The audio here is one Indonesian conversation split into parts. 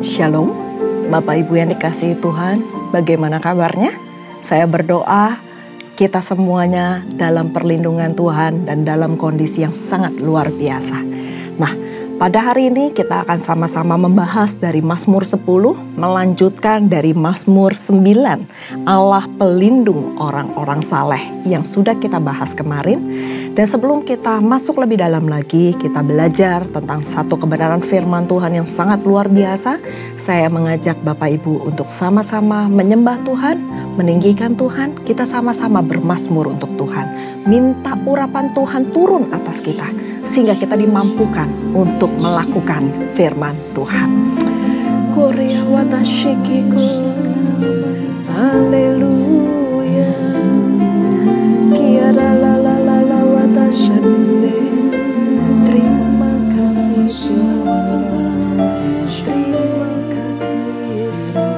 Shalom, Bapak Ibu yang dikasihi Tuhan, bagaimana kabarnya? Saya berdoa kita semuanya dalam perlindungan Tuhan dan dalam kondisi yang sangat luar biasa. Nah, pada hari ini kita akan sama-sama membahas dari Mazmur 10, melanjutkan dari Mazmur 9, Allah pelindung orang-orang saleh yang sudah kita bahas kemarin. Dan sebelum kita masuk lebih dalam lagi, kita belajar tentang satu kebenaran firman Tuhan yang sangat luar biasa. Saya mengajak Bapak Ibu untuk sama-sama menyembah Tuhan, meninggikan Tuhan, kita sama-sama bermazmur untuk Tuhan. Minta urapan Tuhan turun atas kita, sehingga kita dimampukan untuk melakukan firman Tuhan. Korea watashikiku, haleluya, kiara la la la la watashande. Terima kasih Tuhan, terima kasih Yesus.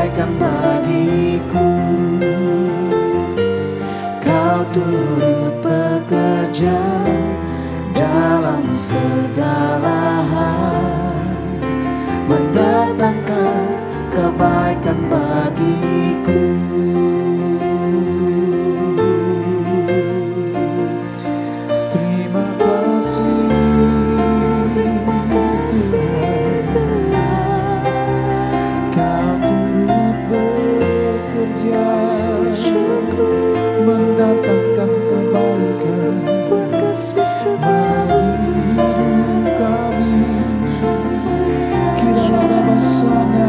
kebaikan bagiku. Kau turut bekerja dalam segala hal, mendatangkan kebaikan bagiku. Terima kasih Tuhan, Kau turut bekerja mendatangkan kebaikan bagi hidup kami. Kiranya masanya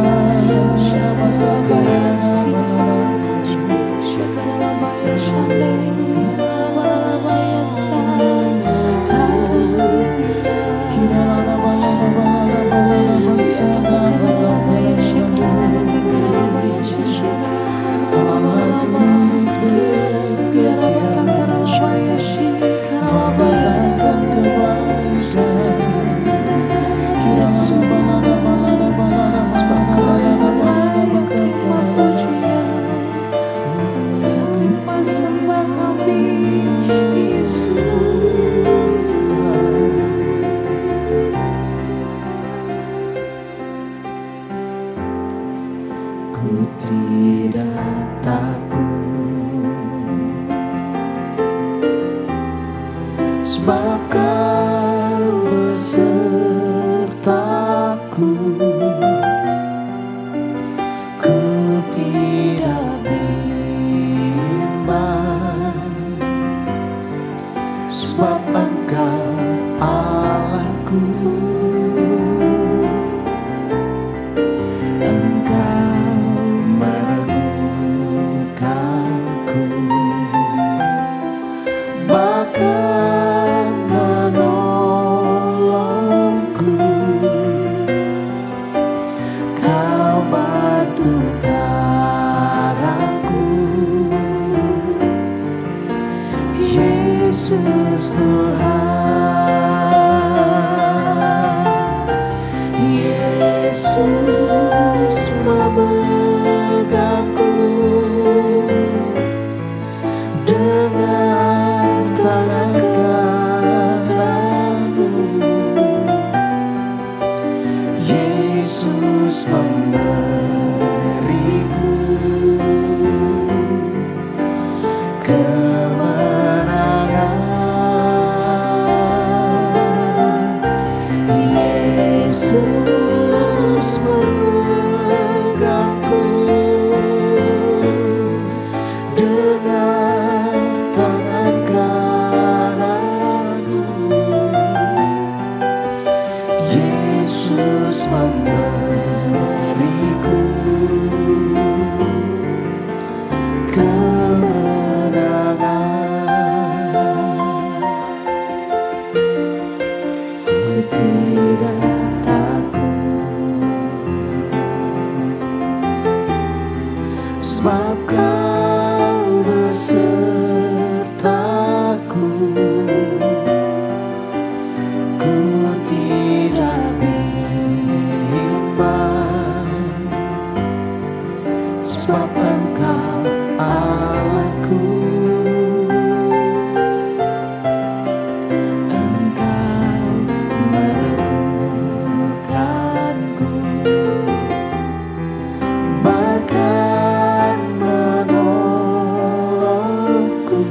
sebab Kau besertaku. Ku tidak bimbang, sebab Engkau Allahku. Engkau meneguhkanku, bahkan menolongku. Kau batu karangku, Yesus Tuhan. Yesus memegangku dengan tangan kanan-Mu. Yesus memberiku kemenangan. Yesus memegangku dengan tangan kanan-Mu. Yesus memberiku kemenangan. Ku tidak takut, sebab Kau besertaku. Ku tidak bimbang, sebab Engkau Allahku. Engkau meneguhkanku, bahkan menolongku.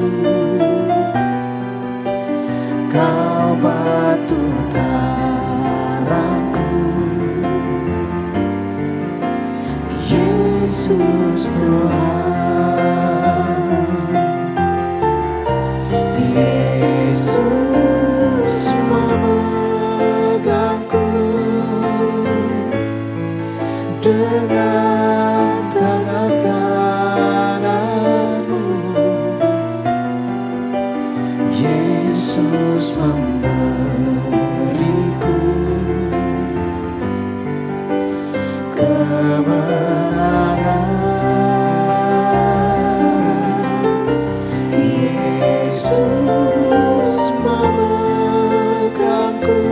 Kau batu karangku, Yesus Tuhan. Yesus memegangku dengan tangan kanan-Mu. Yesus memberiku kemenangan. Yesus memegangku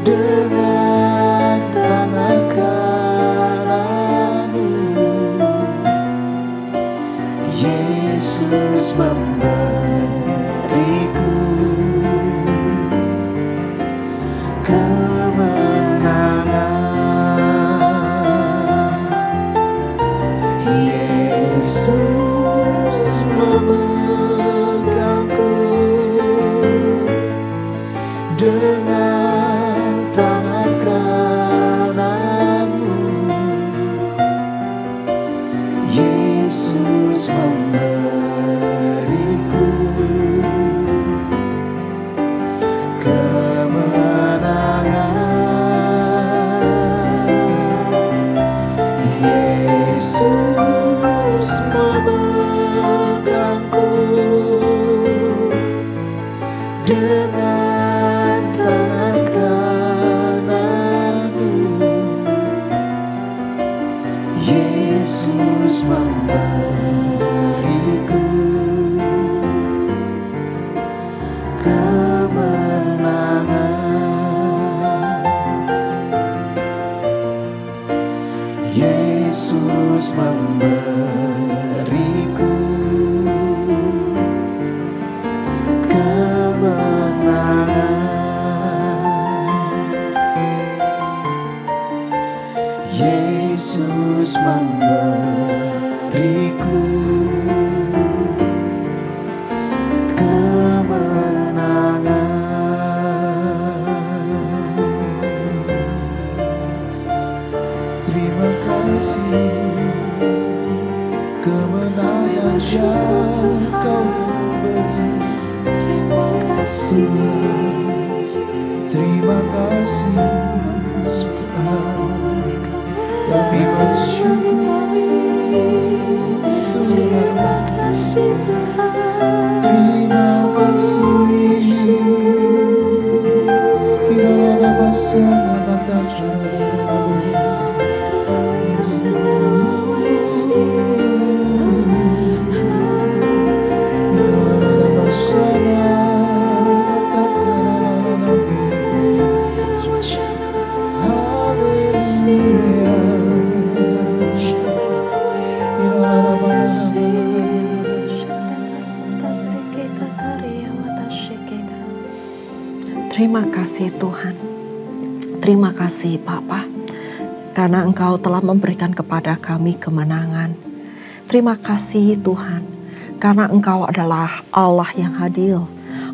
dengan tangan kanan. Yesus memberiku kemenangan. Yesus memberiku terima kasih, kemenangan yang Kau beri. Terima kasih, terima kasih Tuhan. Kami bersyukur terima kasih Tuhan. Terima kasih Yesus. Kiranya basana batachara. Terima kasih Tuhan. Terima kasih Bapa, karena Engkau telah memberikan kepada kami kemenangan. Terima kasih Tuhan, karena Engkau adalah Allah yang adil,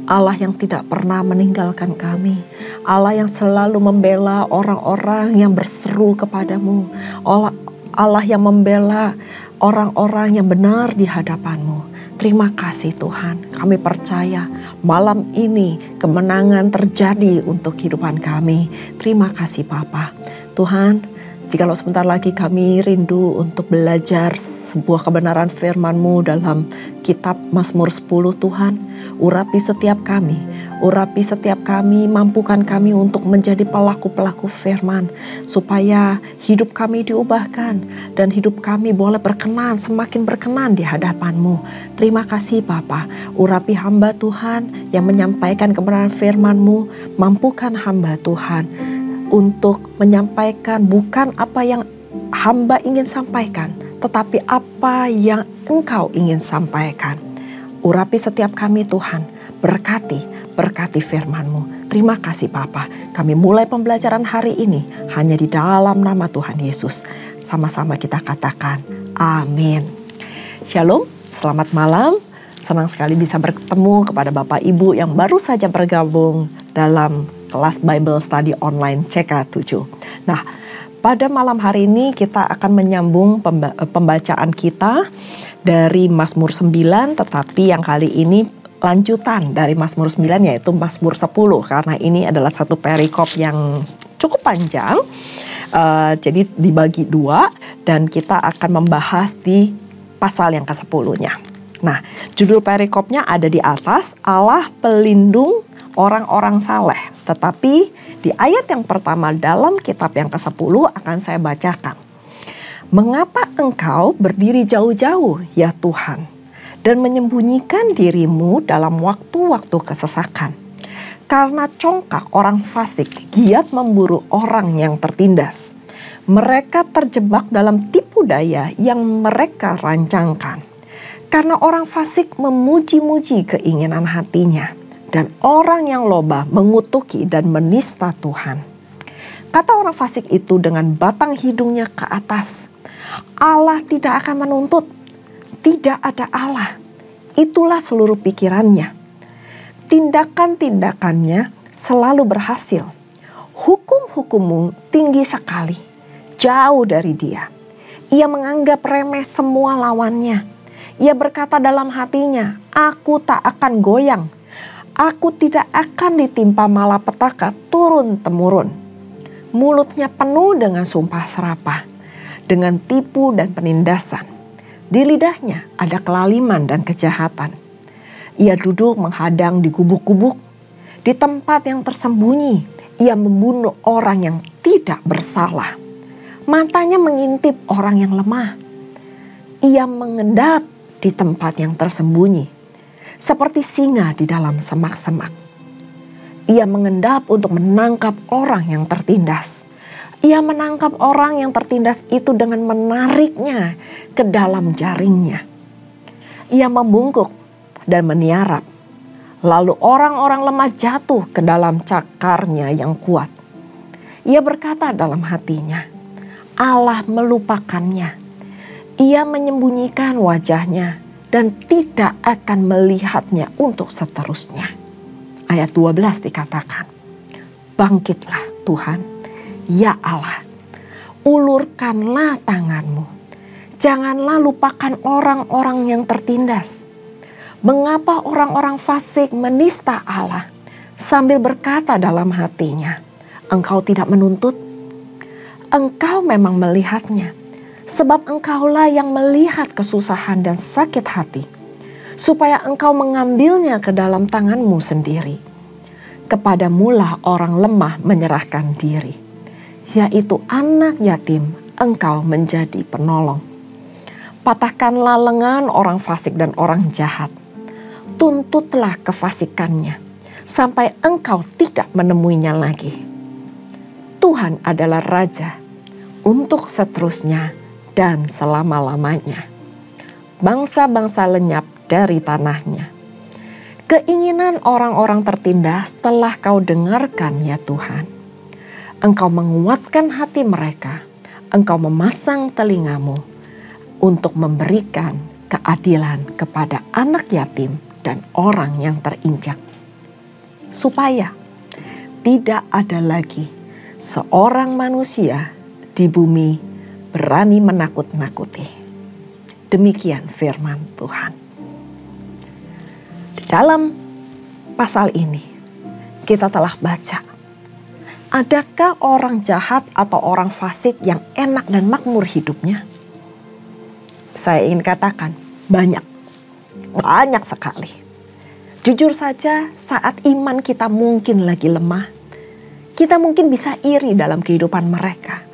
Allah yang tidak pernah meninggalkan kami, Allah yang selalu membela orang-orang yang berseru kepadamu, Allah yang membela orang-orang yang benar di hadapan-Mu. Terima kasih Tuhan, kami percaya malam ini kemenangan terjadi untuk kehidupan kami. Terima kasih Bapa. Tuhan, jikalau sebentar lagi kami rindu untuk belajar sebuah kebenaran firman-Mu dalam kitab Mazmur 10 Tuhan, urapi setiap kami, mampukan kami untuk menjadi pelaku-pelaku firman, supaya hidup kami diubahkan dan hidup kami boleh berkenan, semakin berkenan di hadapan-Mu. Terima kasih Bapa, urapi hamba Tuhan yang menyampaikan kebenaran firman-Mu, mampukan hamba Tuhan untuk menyampaikan bukan apa yang hamba ingin sampaikan, tetapi apa yang Engkau ingin sampaikan. Urapi setiap kami Tuhan, berkati firman-Mu. Terima kasih Bapa, kami mulai pembelajaran hari ini hanya di dalam nama Tuhan Yesus. Sama-sama kita katakan, amin. Shalom, selamat malam. Senang sekali bisa bertemu kepada Bapak Ibu yang baru saja bergabung dalam kelas Bible Study online CK7. Nah, pada malam hari ini kita akan menyambung pembacaan kita dari Mazmur 9, tetapi yang kali ini lanjutan dari Mazmur 9, yaitu Mazmur 10, karena ini adalah satu perikop yang cukup panjang. Jadi dibagi dua dan kita akan membahas di pasal yang ke-10-nya. Nah, judul perikopnya ada di atas, Allah pelindung orang-orang saleh. Tetapi di ayat yang pertama dalam kitab yang ke-10 akan saya bacakan. Mengapa engkau berdiri jauh-jauh ya Tuhan, dan menyembunyikan dirimu dalam waktu-waktu kesesakan? Karena congkak orang fasik giat memburu orang yang tertindas. Mereka terjebak dalam tipu daya yang mereka rancangkan. Karena orang fasik memuji-muji keinginan hatinya, dan orang yang loba mengutuki dan menista Tuhan. Kata orang fasik itu dengan batang hidungnya ke atas, Allah tidak akan menuntut, tidak ada Allah. Itulah seluruh pikirannya. Tindakan-tindakannya selalu berhasil. Hukum-hukummu tinggi sekali, jauh dari dia. Ia menganggap remeh semua lawannya. Ia berkata dalam hatinya, aku tak akan goyang. Aku tidak akan ditimpa malapetaka turun-temurun. Mulutnya penuh dengan sumpah serapah, dengan tipu dan penindasan. Di lidahnya ada kelaliman dan kejahatan. Ia duduk menghadang di gubuk-gubuk. Di tempat yang tersembunyi, ia membunuh orang yang tidak bersalah. Matanya mengintip orang yang lemah. Ia mengendap di tempat yang tersembunyi, seperti singa di dalam semak-semak. Ia mengendap untuk menangkap orang yang tertindas. Ia menangkap orang yang tertindas itu dengan menariknya ke dalam jaringnya. Ia membungkuk dan meniarap. Lalu orang-orang lemah jatuh ke dalam cakarnya yang kuat. Ia berkata dalam hatinya, Allah melupakannya. Ia menyembunyikan wajahnya dan tidak akan melihatnya untuk seterusnya. Ayat 12 dikatakan, bangkitlah Tuhan, ya Allah, ulurkanlah tanganmu. Janganlah lupakan orang-orang yang tertindas. Mengapa orang-orang fasik menista Allah sambil berkata dalam hatinya, engkau tidak menuntut? Engkau memang melihatnya, sebab engkaulah yang melihat kesusahan dan sakit hati, supaya engkau mengambilnya ke dalam tanganmu sendiri. Kepadamulah orang lemah menyerahkan diri, yaitu anak yatim engkau menjadi penolong. Patahkanlah lengan orang fasik dan orang jahat. Tuntutlah kefasikannya sampai engkau tidak menemuinya lagi. Tuhan adalah Raja untuk seterusnya dan selama-lamanya. Bangsa-bangsa lenyap dari tanahnya. Keinginan orang-orang tertindas telah kau dengarkan ya Tuhan. Engkau menguatkan hati mereka. Engkau memasang telingamu untuk memberikan keadilan kepada anak yatim dan orang yang terinjak, supaya tidak ada lagi seorang manusia di bumi berani menakut-nakuti. Demikian firman Tuhan. Di dalam pasal ini kita telah baca, adakah orang jahat atau orang fasik yang enak dan makmur hidupnya? Saya ingin katakan banyak sekali. Jujur saja, saat iman kita mungkin lagi lemah, kita mungkin bisa iri dalam kehidupan mereka.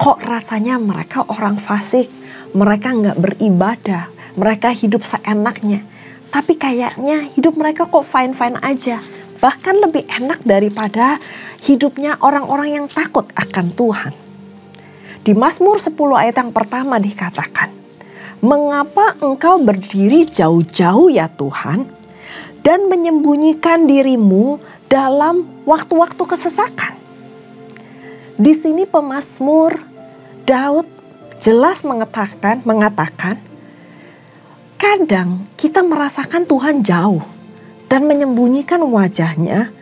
Kok rasanya mereka orang fasik, mereka nggak beribadah, mereka hidup seenaknya. Tapi kayaknya hidup mereka kok fine-fine aja. Bahkan lebih enak daripada hidupnya orang-orang yang takut akan Tuhan. Di Mazmur 10 ayat yang pertama dikatakan, mengapa engkau berdiri jauh-jauh ya Tuhan, dan menyembunyikan dirimu dalam waktu-waktu kesesakan? Di sini pemazmur Daud jelas mengatakan, kadang kita merasakan Tuhan jauh dan menyembunyikan wajahnya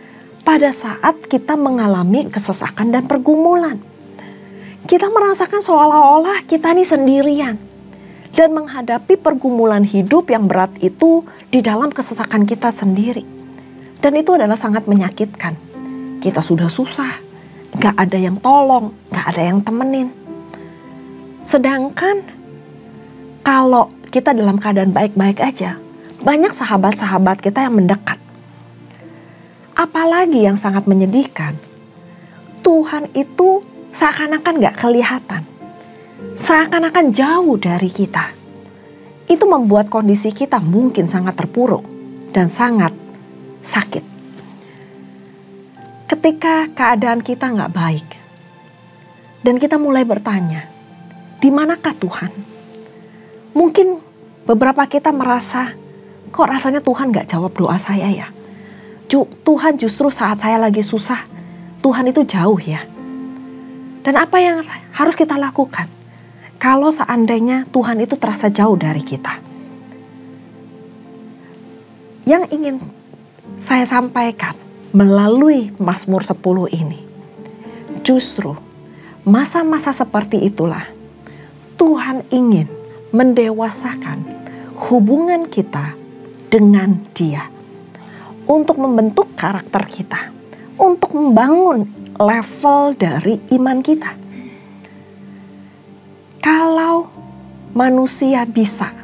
pada saat kita mengalami kesesakan dan pergumulan. Kita merasakan seolah-olah kita ini sendirian dan menghadapi pergumulan hidup yang berat itu di dalam kesesakan kita sendiri. Dan itu adalah sangat menyakitkan. Kita sudah susah, gak ada yang tolong, gak ada yang temenin. Sedangkan kalau kita dalam keadaan baik-baik aja, banyak sahabat-sahabat kita yang mendekat. Apalagi yang sangat menyedihkan, Tuhan itu seakan-akan gak kelihatan. Seakan-akan jauh dari kita. Itu membuat kondisi kita mungkin sangat terpuruk dan sangat sakit. Ketika keadaan kita gak baik dan kita mulai bertanya, di manakah Tuhan? Mungkin beberapa kita merasa, kok rasanya Tuhan gak jawab doa saya ya? Tuhan justru saat saya lagi susah, Tuhan itu jauh ya. Dan apa yang harus kita lakukan kalau seandainya Tuhan itu terasa jauh dari kita? Yang ingin saya sampaikan melalui Mazmur 10 ini, justru masa-masa seperti itulah Tuhan ingin mendewasakan hubungan kita dengan Dia, untuk membentuk karakter kita, untuk membangun level dari iman kita. Kalau manusia bisa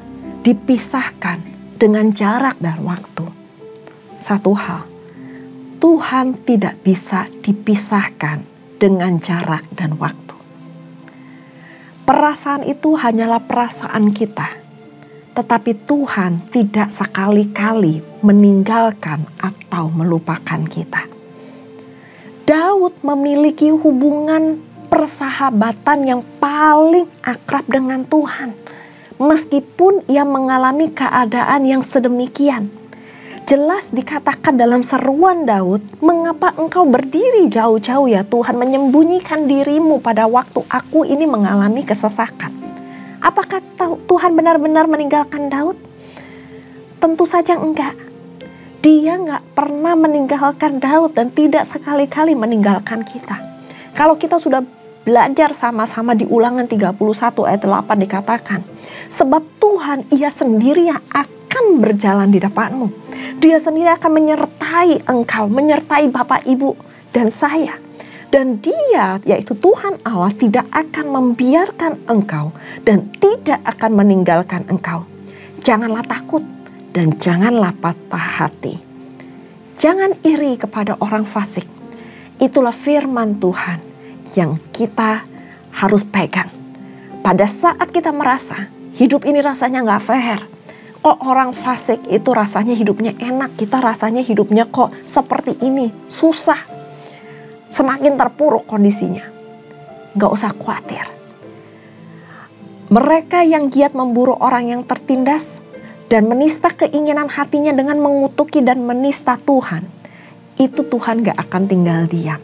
dipisahkan dengan jarak dan waktu, satu hal, Tuhan tidak bisa dipisahkan dengan jarak dan waktu. Perasaan itu hanyalah perasaan kita, tetapi Tuhan tidak sekali-kali meninggalkan atau melupakan kita. Daud memiliki hubungan persahabatan yang paling akrab dengan Tuhan. Meskipun ia mengalami keadaan yang sedemikian. Jelas dikatakan dalam seruan Daud, mengapa engkau berdiri jauh-jauh ya Tuhan, menyembunyikan dirimu pada waktu aku ini mengalami kesesakan. Apakah Tuhan benar-benar meninggalkan Daud? Tentu saja enggak. Dia enggak pernah meninggalkan Daud dan tidak sekali-kali meninggalkan kita. Kalau kita sudah belajar sama-sama di Ulangan 31 ayat 8 dikatakan, sebab Tuhan ia sendiri yang akan berjalan di depanmu. Dia sendiri akan menyertai engkau, menyertai Bapak, Ibu, dan saya. Dan dia, yaitu Tuhan Allah, tidak akan membiarkan engkau dan tidak akan meninggalkan engkau. Janganlah takut dan janganlah patah hati. Jangan iri kepada orang fasik. Itulah firman Tuhan yang kita harus pegang. Pada saat kita merasa hidup ini rasanya gak fair, kok orang fasik itu rasanya hidupnya enak, kita rasanya hidupnya kok seperti ini, susah, semakin terpuruk kondisinya. Gak usah khawatir. Mereka yang giat memburu orang yang tertindas dan menista keinginan hatinya dengan mengutuki dan menista Tuhan, itu Tuhan gak akan tinggal diam.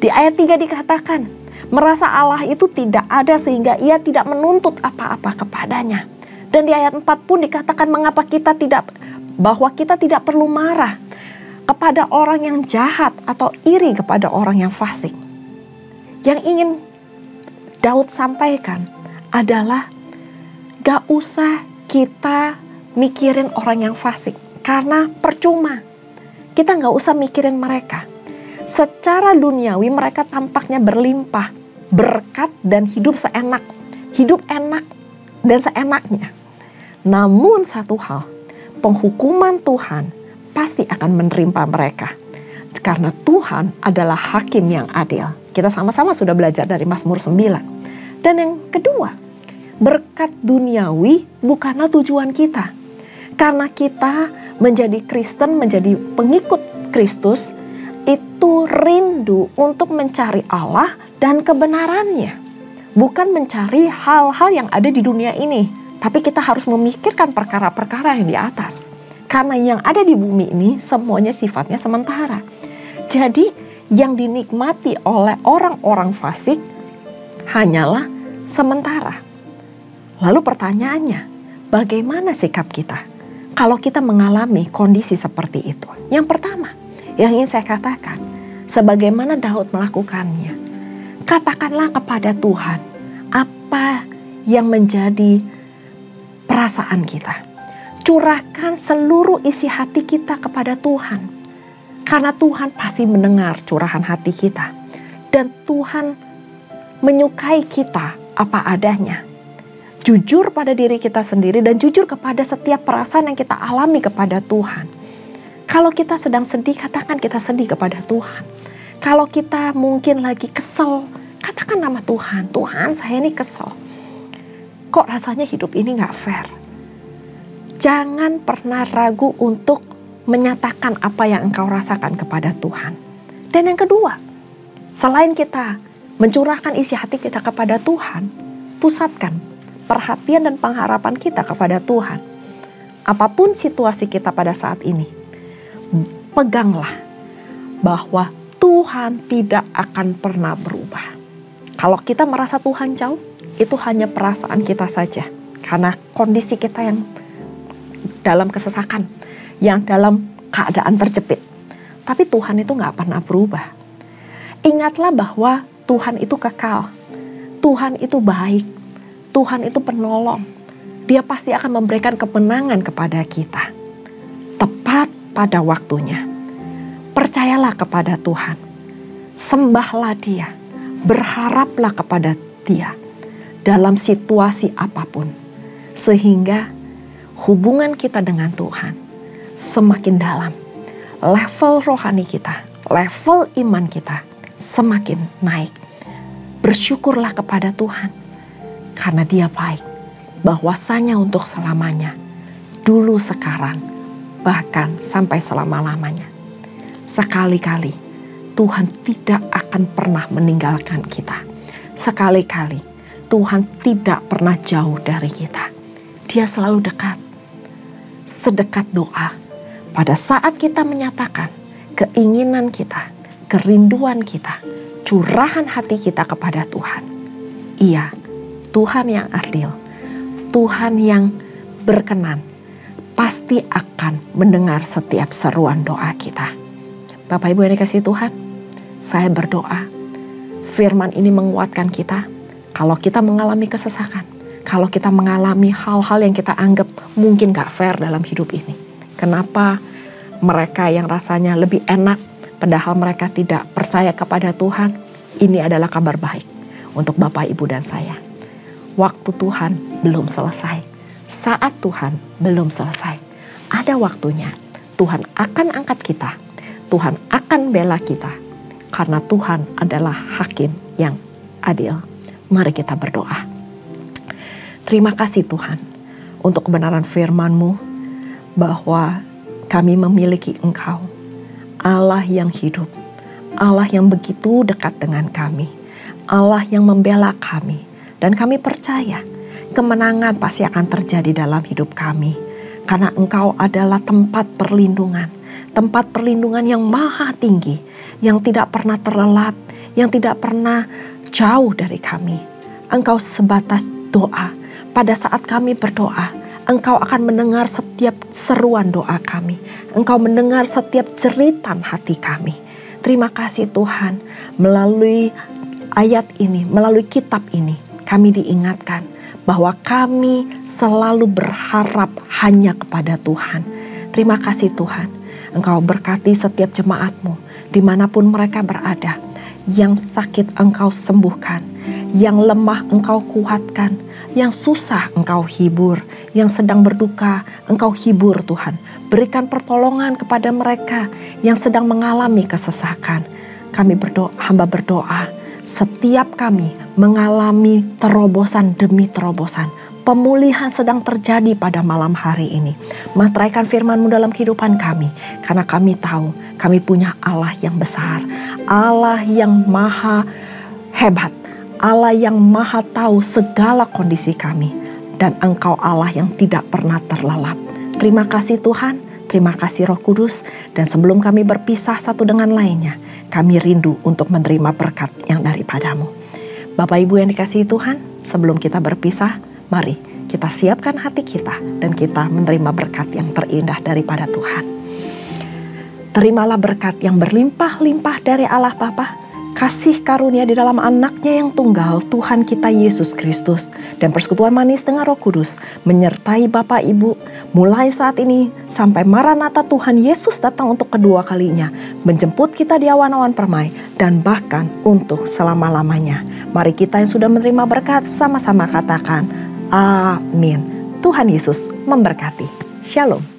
Di ayat 3 dikatakan, merasa Allah itu tidak ada sehingga ia tidak menuntut apa-apa kepadanya. Dan di ayat 4 pun dikatakan bahwa kita tidak perlu marah kepada orang yang jahat atau iri kepada orang yang fasik. Yang ingin Daud sampaikan adalah gak usah kita mikirin orang yang fasik. Karena percuma, kita gak usah mikirin mereka. Secara duniawi mereka tampaknya berlimpah, berkat dan hidup enak dan seenaknya. Namun satu hal, penghukuman Tuhan pasti akan menerima mereka. Karena Tuhan adalah hakim yang adil. Kita sama-sama sudah belajar dari Mazmur 9. Dan yang kedua, berkat duniawi bukanlah tujuan kita. Karena kita menjadi Kristen, menjadi pengikut Kristus, itu rindu untuk mencari Allah dan kebenarannya. Bukan mencari hal-hal yang ada di dunia ini. Tapi kita harus memikirkan perkara-perkara yang di atas. Karena yang ada di bumi ini semuanya sifatnya sementara. Jadi yang dinikmati oleh orang-orang fasik hanyalah sementara. Lalu pertanyaannya, bagaimana sikap kita kalau kita mengalami kondisi seperti itu? Yang pertama, yang ingin saya katakan, sebagaimana Daud melakukannya, katakanlah kepada Tuhan apa yang menjadi perasaan kita. Curahkan seluruh isi hati kita kepada Tuhan. Karena Tuhan pasti mendengar curahan hati kita. Dan Tuhan menyukai kita apa adanya. Jujur pada diri kita sendiri dan jujur kepada setiap perasaan yang kita alami kepada Tuhan. Kalau kita sedang sedih, katakan kita sedih kepada Tuhan. Kalau kita mungkin lagi kesel, katakan nama Tuhan. Tuhan, saya ini kesel. Kok rasanya hidup ini gak fair? Jangan pernah ragu untuk menyatakan apa yang engkau rasakan kepada Tuhan. Dan yang kedua, selain kita mencurahkan isi hati kita kepada Tuhan, pusatkan perhatian dan pengharapan kita kepada Tuhan. Apapun situasi kita pada saat ini, peganglah bahwa Tuhan tidak akan pernah berubah. Kalau kita merasa Tuhan jauh, itu hanya perasaan kita saja. Karena kondisi kita yang dalam kesesakan, yang dalam keadaan terjepit. Tapi Tuhan itu gak pernah berubah. Ingatlah bahwa Tuhan itu kekal. Tuhan itu baik. Tuhan itu penolong. Dia pasti akan memberikan kemenangan kepada kita. Tepat pada waktunya. Percayalah kepada Tuhan. Sembahlah Dia. Berharaplah kepada Dia. Dalam situasi apapun. Sehingga hubungan kita dengan Tuhan semakin dalam. Level rohani kita, level iman kita semakin naik. Bersyukurlah kepada Tuhan. Karena Dia baik. Bahwasanya untuk selamanya. Dulu, sekarang, bahkan sampai selama-lamanya. Sekali-kali Tuhan tidak akan pernah meninggalkan kita. Sekali-kali Tuhan tidak pernah jauh dari kita. Dia selalu dekat. Sedekat doa. Pada saat kita menyatakan keinginan kita, kerinduan kita, curahan hati kita kepada Tuhan. Iya, Tuhan yang adil, Tuhan yang berkenan, pasti akan mendengar setiap seruan doa kita. Bapak Ibu yang dikasihi Tuhan, saya berdoa firman ini menguatkan kita. Kalau kita mengalami kesesakan, kalau kita mengalami hal-hal yang kita anggap mungkin gak fair dalam hidup ini. Kenapa mereka yang rasanya lebih enak, padahal mereka tidak percaya kepada Tuhan? Ini adalah kabar baik untuk Bapak, Ibu, dan saya. Waktu Tuhan belum selesai. Saat Tuhan belum selesai. Ada waktunya. Tuhan akan angkat kita. Tuhan akan bela kita. Karena Tuhan adalah hakim yang adil. Mari kita berdoa. Terima kasih Tuhan untuk kebenaran firman-Mu bahwa kami memiliki Engkau, Allah yang hidup, Allah yang begitu dekat dengan kami, Allah yang membela kami, dan kami percaya kemenangan pasti akan terjadi dalam hidup kami, karena Engkau adalah tempat perlindungan yang maha tinggi, yang tidak pernah terlelap, yang tidak pernah jauh dari kami. Engkau sebatas doa. Pada saat kami berdoa, Engkau akan mendengar setiap seruan doa kami. Engkau mendengar setiap jeritan hati kami. Terima kasih Tuhan, melalui ayat ini, melalui kitab ini, kami diingatkan bahwa kami selalu berharap hanya kepada Tuhan. Terima kasih Tuhan, Engkau berkati setiap jemaat-Mu, dimanapun mereka berada. Yang sakit Engkau sembuhkan, yang lemah Engkau kuatkan, yang susah Engkau hibur, yang sedang berduka Engkau hibur Tuhan. Berikan pertolongan kepada mereka yang sedang mengalami kesesakan. Kami berdoa, hamba berdoa, setiap kami mengalami terobosan demi terobosan. Pemulihan sedang terjadi pada malam hari ini. Materaikan firman-Mu dalam kehidupan kami. Karena kami tahu kami punya Allah yang besar. Allah yang maha hebat. Allah yang maha tahu segala kondisi kami. Dan Engkau Allah yang tidak pernah terlelap. Terima kasih Tuhan. Terima kasih Roh Kudus. Dan sebelum kami berpisah satu dengan lainnya, kami rindu untuk menerima berkat yang daripada-Mu. Bapak Ibu yang dikasihi Tuhan, sebelum kita berpisah, mari kita siapkan hati kita dan kita menerima berkat yang terindah daripada Tuhan. Terimalah berkat yang berlimpah-limpah dari Allah Bapa, kasih karunia di dalam anaknya yang tunggal Tuhan kita Yesus Kristus, dan persekutuan manis dengan Roh Kudus menyertai Bapak Ibu mulai saat ini sampai Maranatha Tuhan Yesus datang untuk kedua kalinya, menjemput kita di awan-awan permai dan bahkan untuk selama-lamanya. Mari kita yang sudah menerima berkat sama-sama katakan amin. Tuhan Yesus memberkati. Shalom.